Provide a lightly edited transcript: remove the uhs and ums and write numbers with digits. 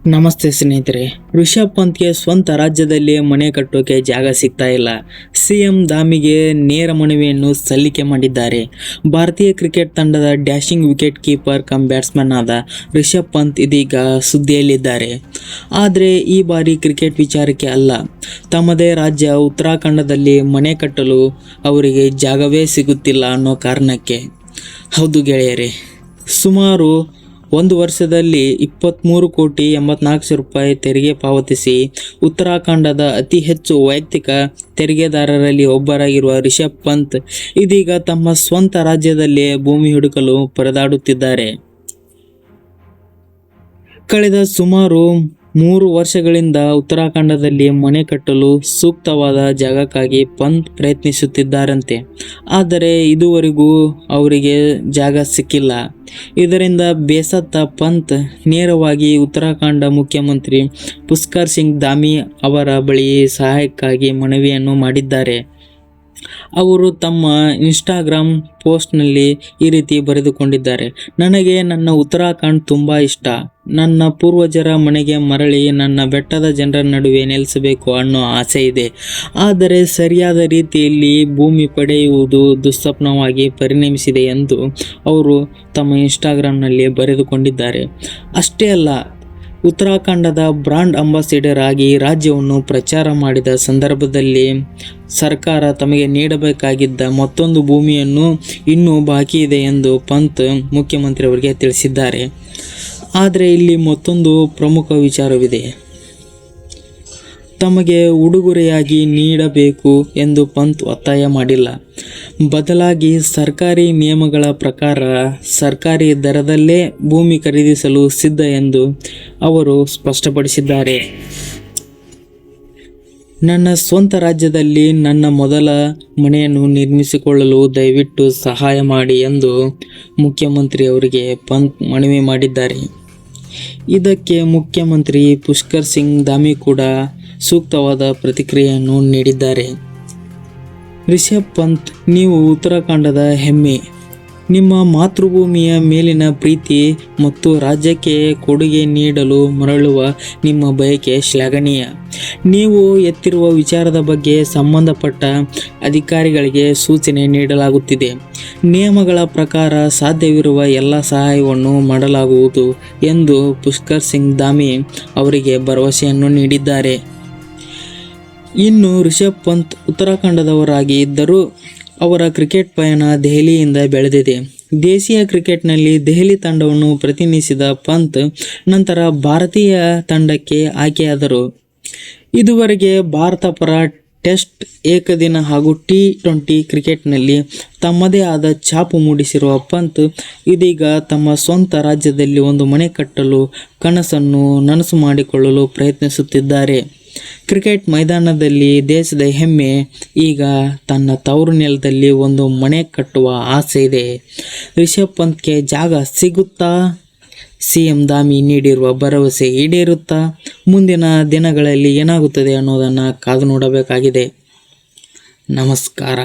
ನಮಸ್ತೆ ಸ್ನೇಹಿತರೆ. ರಿಷಬ್ ಪಂತ್ಗೆ ಸ್ವಂತ ರಾಜ್ಯದಲ್ಲಿ ಮನೆ ಕಟ್ಟೋಕೆ ಜಾಗ ಸಿಗ್ತಾ ಇಲ್ಲ. ಸಿಎಂ ಧಾಮಿಗೆ ನೇರ ಮನವಿಯನ್ನು ಸಲ್ಲಿಕೆ ಮಾಡಿದ್ದಾರೆ. ಭಾರತೀಯ ಕ್ರಿಕೆಟ್ ತಂಡದ dashing wicket keeper come batsman ಆದ ರಿಷಬ್ ಪಂತ್ ಇದೀಗ ಸುದ್ದಿಯಲ್ಲಿದ್ದಾರೆ. ಆದರೆ ಈ ಬಾರಿ ಕ್ರಿಕೆಟ್ ವಿಚಾರಕ್ಕೆ ಅಲ್ಲ, ತಮ್ಮದೇ ರಾಜ್ಯ ಉತ್ತರಾಖಂಡದಲ್ಲಿ ಮನೆ ಕಟ್ಟಲು ಅವರಿಗೆ ಜಾಗವೇ ಸಿಗುತ್ತಿಲ್ಲ ಅನ್ನೋ ಕಾರಣಕ್ಕೆ. ಹೌದು ಗೆಳೆಯರೇ, ಸುಮಾರು 1 ವರ್ಷದಲ್ಲಿ 23,84,00,000 ರೂಪಾಯಿ ತೆರಿಗೆ ಪಾವತಿಸಿ ಉತ್ತರಾಖಂಡದ ಅತಿ ಹೆಚ್ಚು ವೈಯಕ್ತಿಕ ತೆರಿಗೆದಾರರಲ್ಲಿ ಒಬ್ಬರಾಗಿರುವ ರಿಷಬ್ ಪಂತ್ ಇದೀಗ ತಮ್ಮ ಸ್ವಂತ ರಾಜ್ಯದಲ್ಲೇ ಭೂಮಿ ಹುಡುಕಲು ಪರದಾಡುತ್ತಿದ್ದಾರೆ. ಕಳೆದ ಸುಮಾರು 3 ವರ್ಷಗಳಿಂದ ಉತ್ತರಾಖಂಡದಲ್ಲಿ ಮನೆ ಕಟ್ಟಲು ಸೂಕ್ತವಾದ ಜಾಗಕ್ಕಾಗಿ ಪಂತ್ ಪ್ರಯತ್ನಿಸುತ್ತಿದ್ದಾರಂತೆ. ಆದರೆ ಇದುವರೆಗೂ ಅವರಿಗೆ ಜಾಗ ಸಿಕ್ಕಿಲ್ಲ. ಇದರಿಂದ ಬೇಸತ್ತ ಪಂತ್ ನೇರವಾಗಿ ಉತ್ತರಾಖಂಡ ಮುಖ್ಯಮಂತ್ರಿ ಪುಷ್ಕರ್ ಸಿಂಗ್ ಧಾಮಿ ಅವರ ಬಳಿ ಸಹಾಯಕ್ಕಾಗಿ ಮನವಿಯನ್ನು ಮಾಡಿದ್ದಾರೆ. ಅವರು ತಮ್ಮ ಇನ್ಸ್ಟಾಗ್ರಾಮ್ ಪೋಸ್ಟ್ನಲ್ಲಿ ಈ ರೀತಿ ಬರೆದುಕೊಂಡಿದ್ದಾರೆ. ನನಗೆ ನನ್ನ ಉತ್ತರಾಖಂಡ್ ತುಂಬ ಇಷ್ಟ. ನನ್ನ ಪೂರ್ವಜರ ಮನೆಗೆ ಮರಳಿ ನನ್ನ ಬೆಟ್ಟದ ಜನರ ನಡುವೆ ನೆಲೆಸಬೇಕು ಅನ್ನೋ ಆಸೆ ಇದೆ. ಆದರೆ ಸರಿಯಾದ ರೀತಿಯಲ್ಲಿ ಭೂಮಿ ಪಡೆಯುವುದು ದುಸ್ವಪ್ನವಾಗಿ ಪರಿಣಮಿಸಿದೆ ಎಂದು ಅವರು ತಮ್ಮ ಇನ್ಸ್ಟಾಗ್ರಾಮ್ನಲ್ಲಿ ಬರೆದುಕೊಂಡಿದ್ದಾರೆ. ಅಷ್ಟೇ ಅಲ್ಲ, ಉತ್ತರಾಖಂಡದ ಬ್ರಾಂಡ್ ಅಂಬಾಸಿಡರ್ ಆಗಿ ರಾಜ್ಯವನ್ನು ಪ್ರಚಾರ ಮಾಡಿದ ಸಂದರ್ಭದಲ್ಲಿ ಸರ್ಕಾರ ತಮಗೆ ನೀಡಬೇಕಾಗಿದ್ದ ಮತ್ತೊಂದು ಭೂಮಿಯನ್ನು ಇನ್ನೂ ಬಾಕಿ ಇದೆ ಎಂದು ಪಂತ್ ಮುಖ್ಯಮಂತ್ರಿಯವರಿಗೆ ತಿಳಿಸಿದ್ದಾರೆ. ಆದರೆ ಇಲ್ಲಿ ಮತ್ತೊಂದು ಪ್ರಮುಖ ವಿಚಾರವಿದೆ. ತಮಗೆ ಉಡುಗೊರೆಯಾಗಿ ನೀಡಬೇಕು ಎಂದು ಪಂತ್ ಒತ್ತಾಯ ಮಾಡಿಲ್ಲ. ಬದಲಾಗಿ ಸರ್ಕಾರಿ ನಿಯಮಗಳ ಪ್ರಕಾರ ಸರ್ಕಾರಿ ದರದಲ್ಲೇ ಭೂಮಿ ಖರೀದಿಸಲು ಸಿದ್ಧ ಎಂದು ಅವರು ಸ್ಪಷ್ಟಪಡಿಸಿದ್ದಾರೆ. ನನ್ನ ಸ್ವಂತ ರಾಜ್ಯದಲ್ಲಿ ನನ್ನ ಮೊದಲ ಮನೆಯನ್ನು ನಿರ್ಮಿಸಿಕೊಳ್ಳಲು ದಯವಿಟ್ಟು ಸಹಾಯ ಮಾಡಿ ಎಂದು ಮುಖ್ಯಮಂತ್ರಿ ಅವರಿಗೆ ಪಂತ್ ಮನವಿ ಮಾಡಿದ್ದಾರೆ. ಇದಕ್ಕೆ ಮುಖ್ಯಮಂತ್ರಿ ಪುಷ್ಕರ್ ಸಿಂಗ್ ಧಾಮಿ ಕೂಡ ಸೂಕ್ತವಾದ ಪ್ರತಿಕ್ರಿಯೆಯನ್ನು ನೀಡಿದ್ದಾರೆ. ರಿಷಬ್ ಪಂತ್, ನೀವು ಉತ್ತರಾಖಂಡದ ಹೆಮ್ಮೆ. ನಿಮ್ಮ ಮಾತೃಭೂಮಿಯ ಮೇಲಿನ ಪ್ರೀತಿ ಮತ್ತು ರಾಜ್ಯಕ್ಕೆ ಕೊಡುಗೆ ನೀಡಲು ಮರಳುವ ನಿಮ್ಮ ಬಯಕೆ ಶ್ಲಾಘನೀಯ. ನೀವು ಎತ್ತಿರುವ ವಿಚಾರದ ಬಗ್ಗೆ ಸಂಬಂಧಪಟ್ಟ ಅಧಿಕಾರಿಗಳಿಗೆ ಸೂಚನೆ ನೀಡಲಾಗುತ್ತಿದೆ. ನಿಯಮಗಳ ಪ್ರಕಾರ ಸಾಧ್ಯವಿರುವ ಎಲ್ಲ ಸಹಾಯವನ್ನು ಮಾಡಲಾಗುವುದು ಎಂದು ಪುಷ್ಕರ್ ಸಿಂಗ್ ಧಾಮಿ ಅವರಿಗೆ ಭರವಸೆಯನ್ನು ನೀಡಿದ್ದಾರೆ. ಇನ್ನು ರಿಷಬ್ ಪಂತ್ ಉತ್ತರಾಖಂಡದವರಾಗಿ ಇದ್ದರೂ ಅವರ ಕ್ರಿಕೆಟ್ ಪಯಣ ದೆಹಲಿಯಿಂದ ಬೆಳೆದಿದೆ. ದೇಶೀಯ ಕ್ರಿಕೆಟ್ನಲ್ಲಿ ದೆಹಲಿ ತಂಡವನ್ನು ಪ್ರತಿನಿಧಿಸಿದ ಪಂತ್ ನಂತರ ಭಾರತೀಯ ತಂಡಕ್ಕೆ ಆಯ್ಕೆಯಾದರು. ಇದುವರೆಗೆ ಭಾರತ ಪರ ಟೆಸ್ಟ್, ಏಕದಿನ ಹಾಗೂ T20 ಕ್ರಿಕೆಟ್ನಲ್ಲಿ ತಮ್ಮದೇ ಆದ ಛಾಪು ಮೂಡಿಸಿರುವ ಪಂತ್ ಇದೀಗ ತಮ್ಮ ಸ್ವಂತ ರಾಜ್ಯದಲ್ಲಿ ಒಂದು ಮನೆ ಕಟ್ಟಲು ಕನಸನ್ನು ನನಸು ಮಾಡಿಕೊಳ್ಳಲು ಪ್ರಯತ್ನಿಸುತ್ತಿದ್ದಾರೆ. ಕ್ರಿಕೆಟ್ ಮೈದಾನದಲ್ಲಿ ದೇಶದ ಹೆಮ್ಮೆ ಈಗ ತನ್ನ ತವರು ನೆಲದಲ್ಲಿ ಒಂದು ಮನೆ ಕಟ್ಟುವ ಆಸೆ ಇದೆ. ರಿಷಬ್ ಪಂತ್ಗೆ ಜಾಗ ಸಿಗುತ್ತಾ? ಸಿಎಂ ಧಾಮಿ ನೀಡಿರುವ ಭರವಸೆ ಈಡೇರುತ್ತಾ? ಮುಂದಿನ ದಿನಗಳಲ್ಲಿ ಏನಾಗುತ್ತದೆ ಅನ್ನೋದನ್ನು ಕಾದು ನೋಡಬೇಕಾಗಿದೆ. ನಮಸ್ಕಾರ.